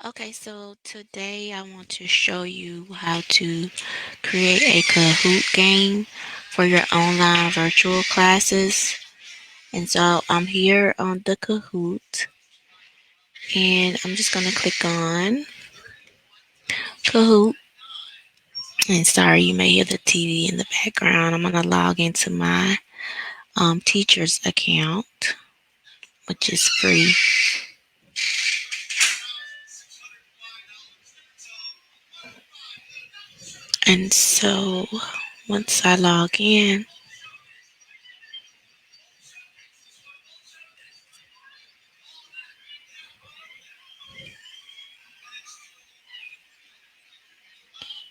Okay, so today I want to show you how to create a Kahoot game for your online virtual classes. And so I'm here on the Kahoot and I'm just going to click on Kahoot. And sorry, you may hear the TV in the background. I'm going to log into my teacher's account, which is free. And so once I log in,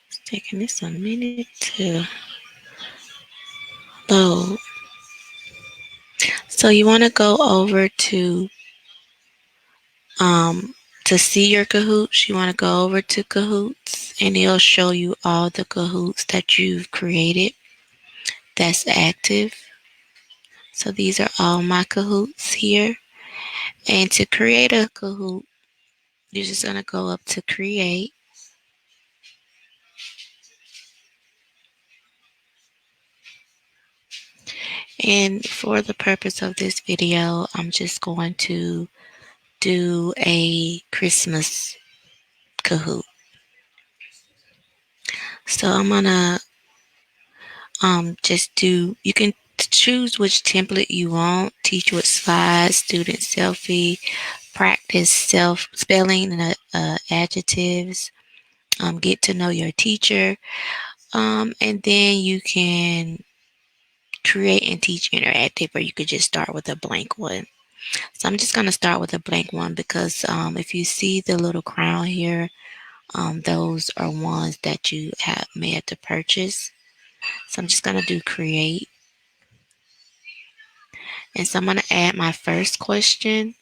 it's taking this a minute to load. So you want to go over um to see your Kahoots. You want to go over to Kahoots, and it'll show you all the Kahoots that you've created that's active. So these are all my Kahoots here. And to create a Kahoot, you're just gonna go up to create. And for the purpose of this video, I'm just going to do a Christmas Kahoot. So I'm gonna just do, you can choose which template you want, teach with slides, student selfie, practice self spelling and adjectives, get to know your teacher, and then you can create and teach interactive, or you could just start with a blank one. So I'm just going to start with a blank one because if you see the little crown here, those are ones that you have may have to purchase. So I'm just going to do create. And so I'm going to add my first question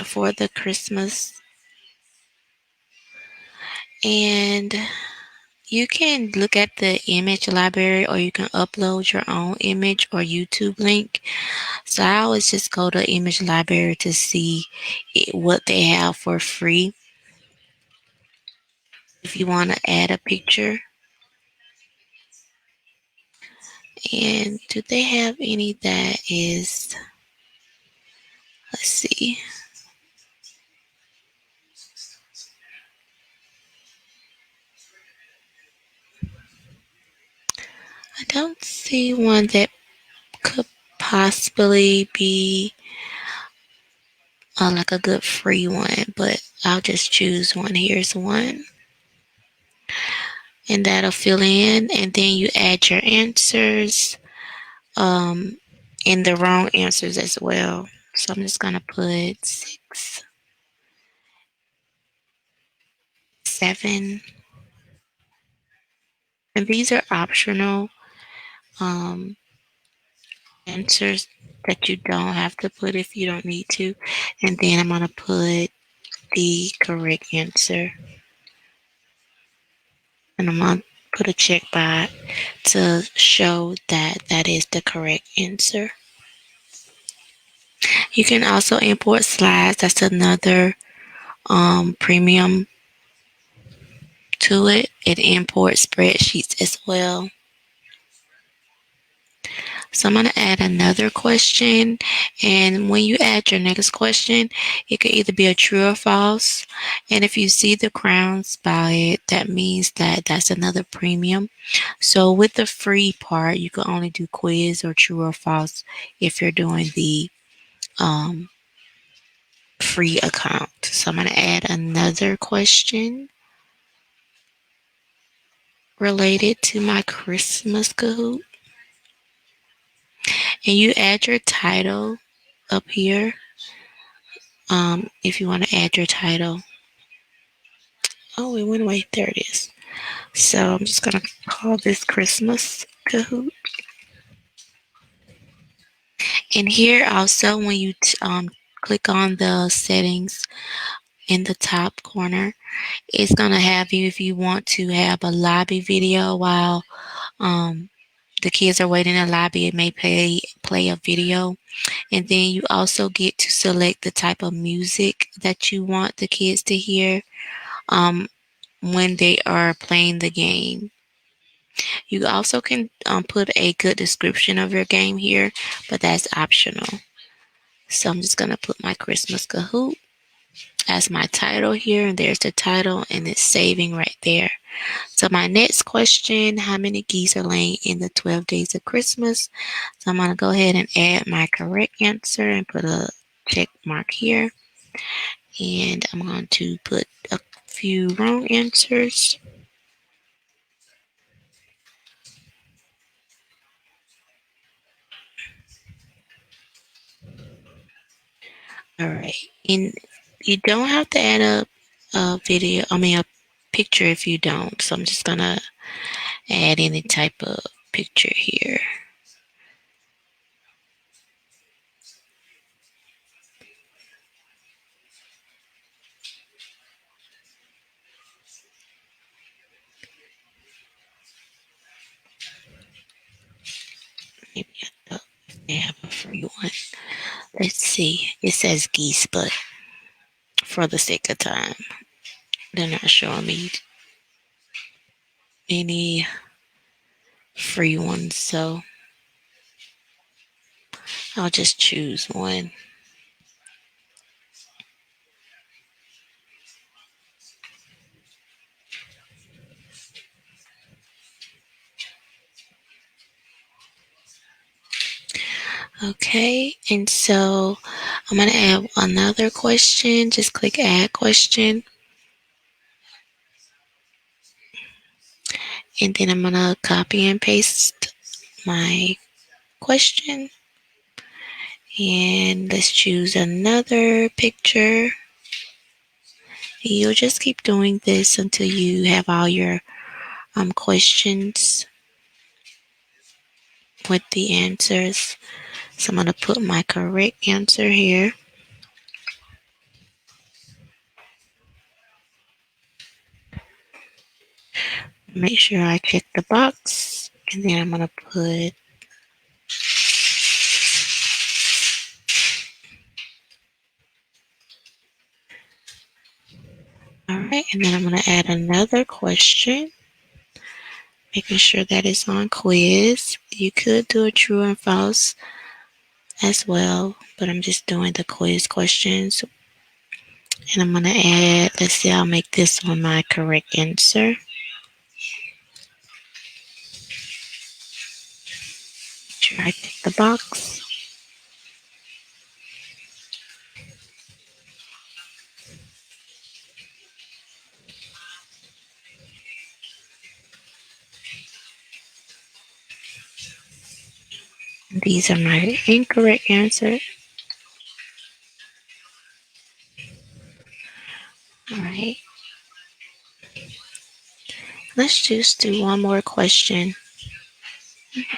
for the Christmas. And you can look at the image library, or you can upload your own image or YouTube link. So I always just go to image library to see what they have for free. If you want to add a picture. And do they have any that is, let's see. I don't see one that could possibly be like a good free one, but I'll just choose one. Here's one. And that'll fill in, and then you add your answers um, and the wrong answers as well. So I'm just going to put 6, 7. And these are optional um, answers that you don't have to put if you don't need to. And then I'm going to put the correct answer. And I'm going to put a check by to show that that is the correct answer. You can also import slides. That's another premium to it. It imports spreadsheets as well. So I'm going to add another question. And when you add your next question, it could either be a true or false. And if you see the crowns by it, that means that that's another premium. So with the free part, you can only do quiz or true or false if you're doing the free account. So I'm going to add another question related to my Christmas Kahoot. And you add your title up here. If you want to add your title. Oh, it went away. There it is. So I'm just going to call this Christmas Kahoot. And here also, when you click on the settings in the top corner, it's going to have you, if you want to have a lobby video while the kids are waiting in the lobby, it may play a video. And then you also get to select the type of music that you want the kids to hear um, when they are playing the game. You also can put a good description of your game here, but that's optional. So I'm just going to put my Christmas Kahoot as my title here, and there's the title, and it's saving right there. So my next question, how many geese are laying in the 12 days of Christmas? So I'm going to go ahead and add my correct answer and put a check mark here. And I'm going to put a few wrong answers. All right. And you don't have to add a video, a picture if you don't. So I'm just going to add any type of picture here. Maybe I thought they have a free one. Let's see. It says geese, but for the sake of time, they're not showing me any free ones. So I'll just choose one. Okay, and so I'm going to add another question. Just click add question. And then I'm going to copy and paste my question. And let's choose another picture. You'll just keep doing this until you have all your questions with the answers. So I'm going to put my correct answer here. Make sure I check the box. And then I'm going to put all right. And then I'm going to add another question. Making sure that it's on quiz. You could do a true and false as well, but I'm just doing the quiz questions. And I'm going to add, let's see, I'll make this one my correct answer. Make sure I tick the box. These are my incorrect answers. All right. Let's just do one more question.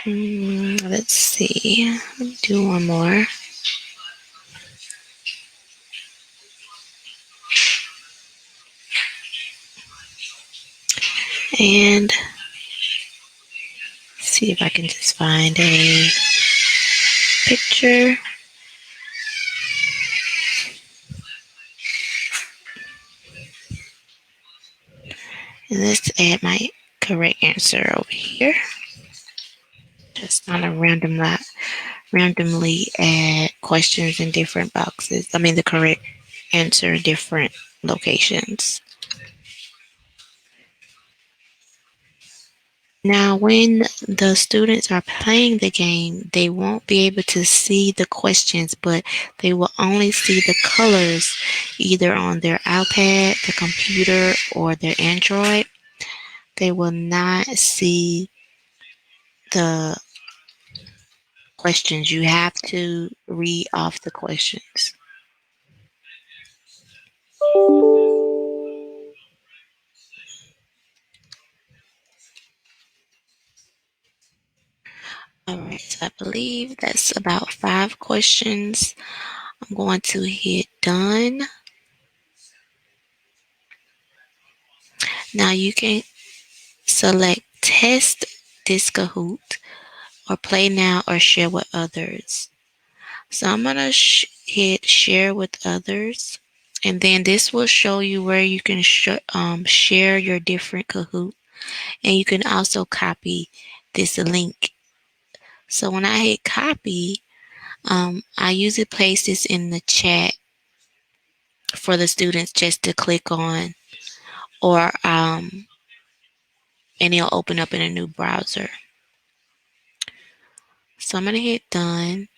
Let's see. Let me do one more. And see if I can just find a picture. And let's add my correct answer over here. Just not a randomly add questions in different boxes. I mean the correct answer in different locations. Now, when the students are playing the game, they won't be able to see the questions, but they will only see the colors either on their iPad, the computer, or their Android. They will not see the questions. You have to read off the questions. All right, so I believe that's about 5 questions. I'm going to hit done. Now you can select test this Kahoot or play now or share with others. So I'm going to hit share with others. And then this will show you where you can share your different Kahoot. And you can also copy this link. So when I hit copy, I usually place this in the chat for the students just to click on, or and it'll open up in a new browser. So I'm going to hit done.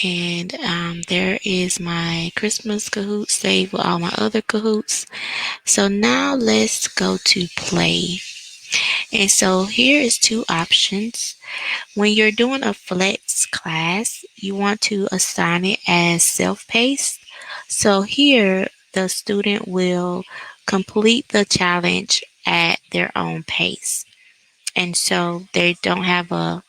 And there is my Christmas Kahoot saved with all my other Kahoots. So now let's go to play. And so here is two options. When you're doing a flex class, you want to assign it as self-paced. So here the student will complete the challenge at their own pace. And so they don't have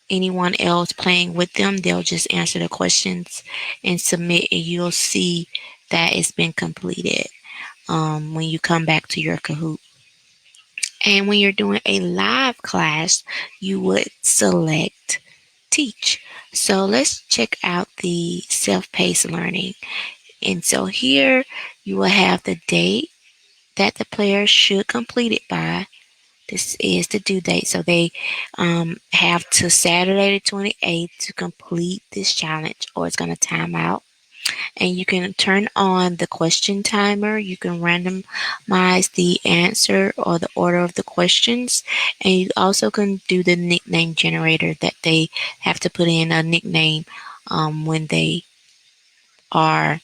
anyone else playing with them. They'll just answer the questions and submit, and you'll see that it's been completed when you come back to your Kahoot. And when you're doing a live class, you would select teach. So let's check out the self-paced learning. And so here you will have the date that the player should complete it by. This is the due date. So they have to Saturday the 28th to complete this challenge, or it's going to time out. And you can turn on the question timer. You can randomize the answer or the order of the questions. And you also can do the nickname generator that they have to put in a nickname when they are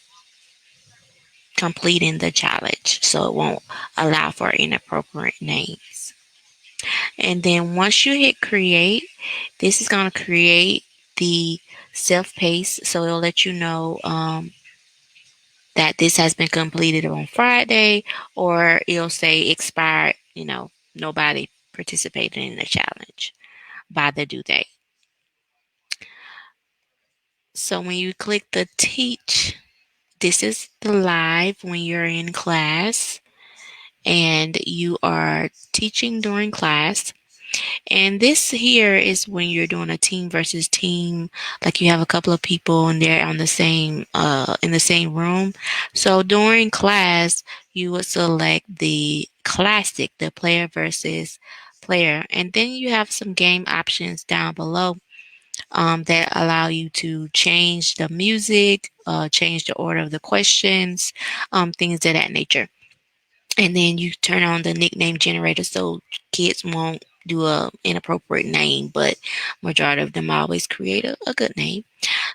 completing the challenge. So it won't allow for inappropriate names. And then once you hit create, this is going to create the self-paced. So it'll let you know that this has been completed on Friday, or it'll say expired, nobody participated in the challenge by the due date. So when you click the teach, this is the live when you're in class and you are teaching during class. And this here is when you're doing a team versus team, like you have a couple of people and they're on the same in the same room. So during class, you would select the classic, the player versus player, and then you have some game options down below that allow you to change the music, change the order of the questions, things of that nature. And then you turn on the nickname generator so kids won't do a inappropriate name, but majority of them always create a good name.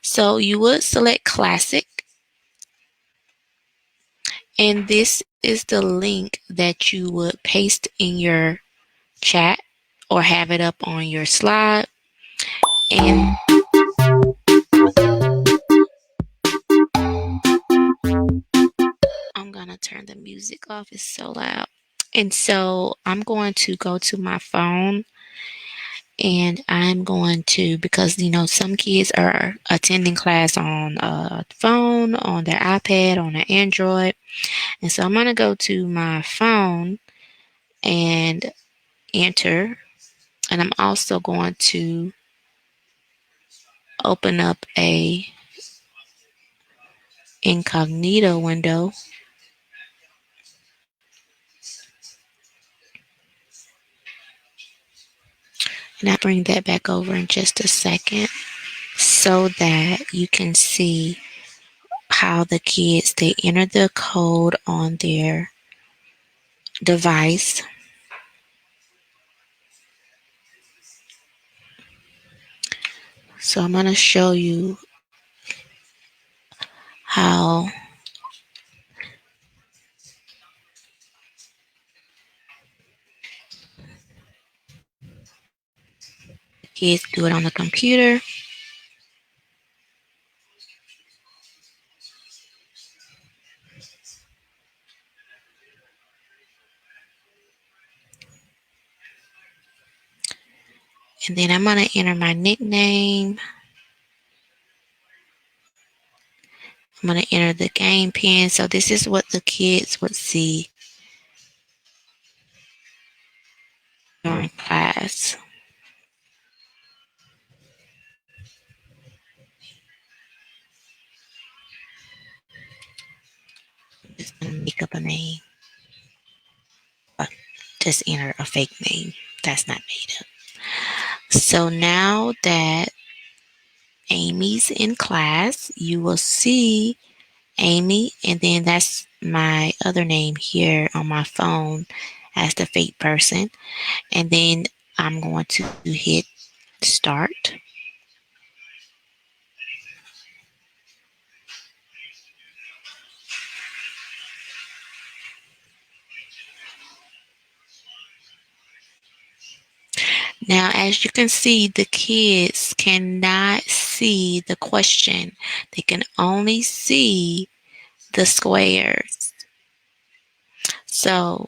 So you would select classic, and this is the link that you would paste in your chat or have it up on your slide. And I'm gonna turn the music off, it's so loud. And so I'm going to go to my phone, and I'm going to, because some kids are attending class on a phone, on their iPad, on an Android. And so I'm going to go to my phone and enter. And I'm also going to open up a incognito window. And I'll bring that back over in just a second so that you can see how the kids, they enter the code on their device. So I'm going to show you how kids do it on the computer. And then I'm going to enter my nickname. I'm going to enter the game pin. So this is what the kids would see. during class. Just gonna make up a name. Or just enter a fake name that's not made up. So now that Amy's in class, you will see Amy, and then that's my other name here on my phone as the fake person. And then I'm going to hit start. Now, as you can see, the kids cannot see the question. They can only see the squares. So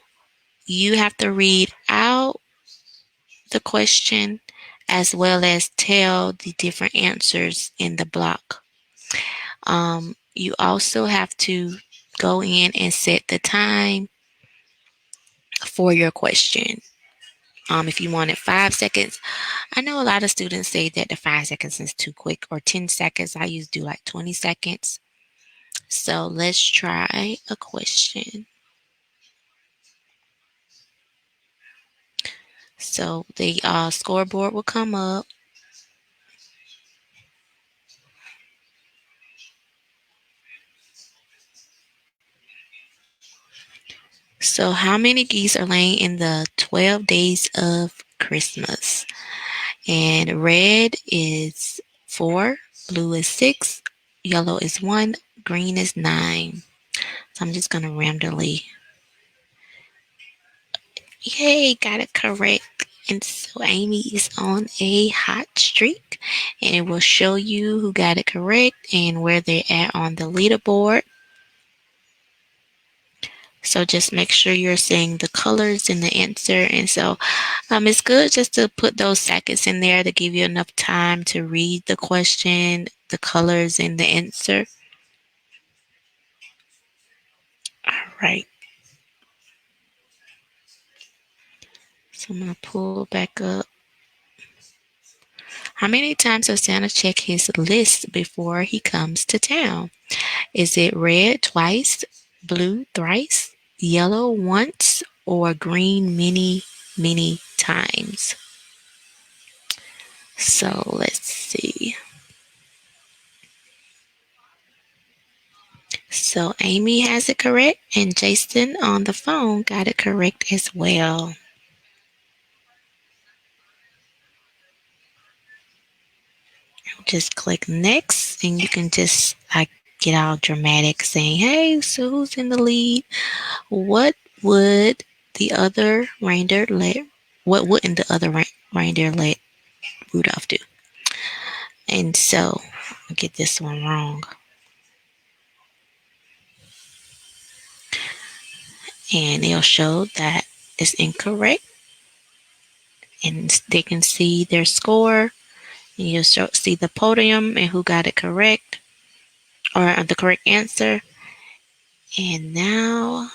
you have to read out the question as well as tell the different answers in the block. You also have to go in and set the time for your question. If you wanted 5 seconds, I know a lot of students say that the 5 seconds is too quick, or 10 seconds. I usually do like 20 seconds. So let's try a question. So the scoreboard will come up. So how many geese are laying in the 12 days of Christmas? And red is 4, blue is 6, yellow is 1, green is 9. So I'm just going to randomly. Yay, got it correct. And so Amy is on a hot streak, and it will show you who got it correct and where they're at on the leaderboard. So just make sure you're seeing the colors in the answer. And so it's good just to put those seconds in there to give you enough time to read the question, the colors in the answer. All right. So I'm going to pull back up. How many times does Santa check his list before he comes to town? Is it red twice, blue thrice, yellow once, or green many times? So let's see. So Amy has it correct, and Jason on the phone got it correct as well. Just click next, and you can just like get all dramatic saying, hey, so who's in the lead? What would the other reindeer let, what wouldn't the other reindeer let Rudolph do? And so, I'll get this one wrong. And it'll show that it's incorrect. And they can see their score. And you'll see the podium and who got it correct, or the correct answer. And now,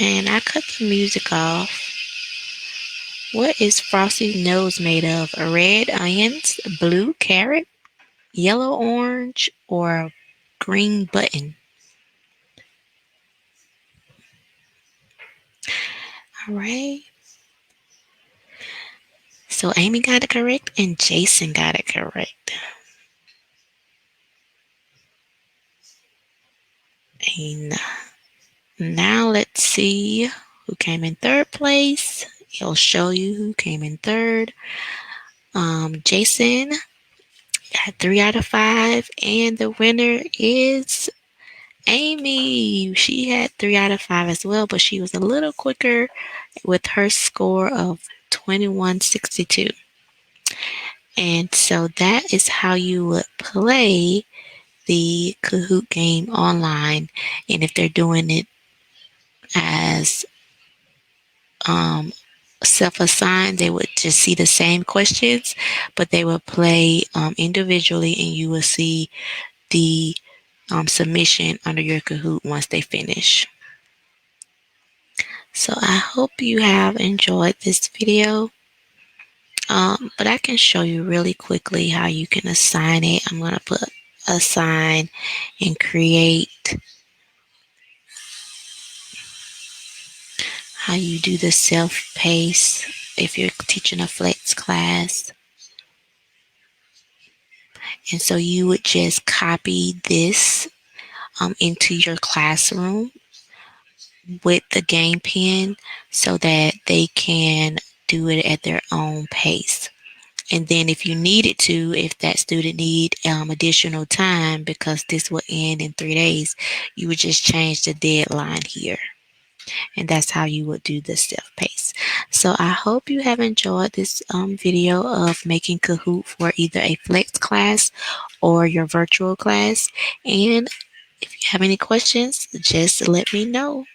and I cut the music off. What is Frosty's nose made of? Red onions, blue carrot, yellow orange, or green button? All right. So Amy got it correct and Jason got it correct. And now let's see who came in third place. It'll show you who came in third. Jason got 3 out of 5, and the winner is Amy. She had 3 out of 5 as well, but she was a little quicker with her score of 2162. And so that is how you would play the Kahoot game online. And if they're doing it as self-assigned, they would just see the same questions, but they would play individually, and you will see the submission under your Kahoot once they finish. So I hope you have enjoyed this video. But I can show you really quickly how you can assign it. I'm going to put assign and create, how you do the self-pace if you're teaching a flex class. And so you would just copy this into your classroom with the game pen so that they can do it at their own pace. And then if you needed to, if that student need additional time because this will end in 3 days, you would just change the deadline here. And that's how you would do the self-pace. So I hope you have enjoyed this video of making Kahoot for either a flex class or your virtual class. And if you have any questions, just let me know.